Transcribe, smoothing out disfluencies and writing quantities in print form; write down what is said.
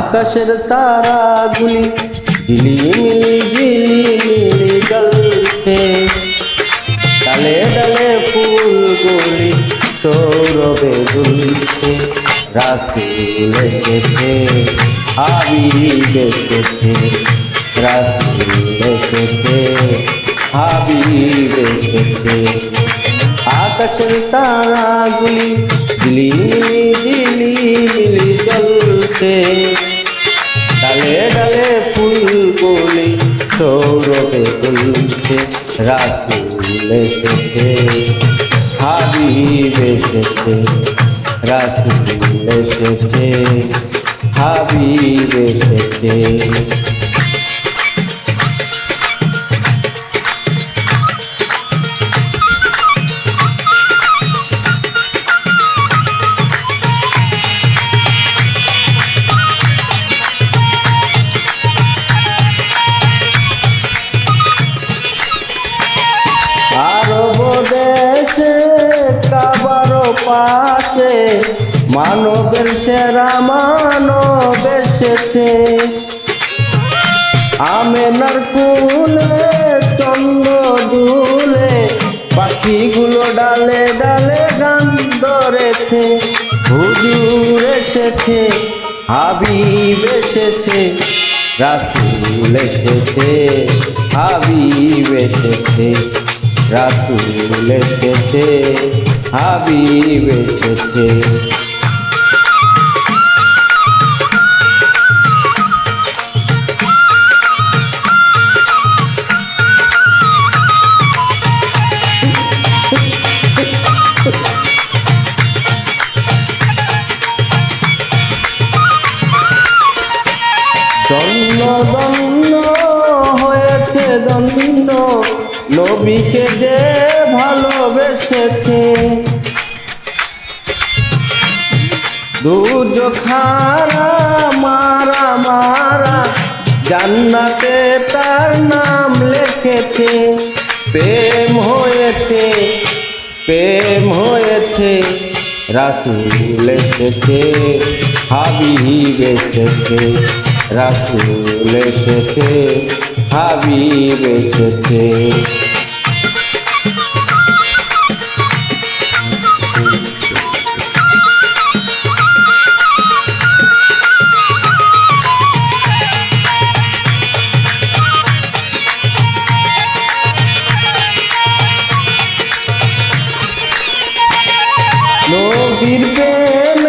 আকাশের তারাগুলি ঝিলিমিলি ঝিলিমিলি জ্বলছে, ডালে ডালে ফুলগুলি সৌরভে দুলছে। রাসূল এসেছে, হাবিব এসেছে, রাসূল এসেছে, হাবিব এসেছে। আকাশের তারাগুলি ঝিলিমিলি ঝিলিমিলি জ্বলছে, ডালে ডালে ফুলগুলি সৌরভে দুলছে। রাসূল এসেছে, হাবিব এসেছে, রাসূল এসেছে, হাবিব এসেছে। আরব দেশে কাবার পাশে মানবের সেরা মানব এসেছে। আমেনার কুলে চন্দ্র দুলে, পাখিগুলো ডালে ডালে গান ধরেছে। হুজুর এসেছে, হাবিব এসেছে, রাসূল এসেছে, হাবিব এসেছে, রাসূল এসেছে, হাবিব এসেছে। ধন্য ধন্য হয়েছে ধন্য নবীকে যে ভালোবেসেছে। দুর্যোগখানা মারা মারা জান্নাতে তার নাম লিখেছে। প্রেম হয়েছে, প্রেম হয়েছে, রাসূল এসেছে, হাবিব এসেছে, রাসূল এসেছে, হাবিব এসেছে। নবীর প্রেমে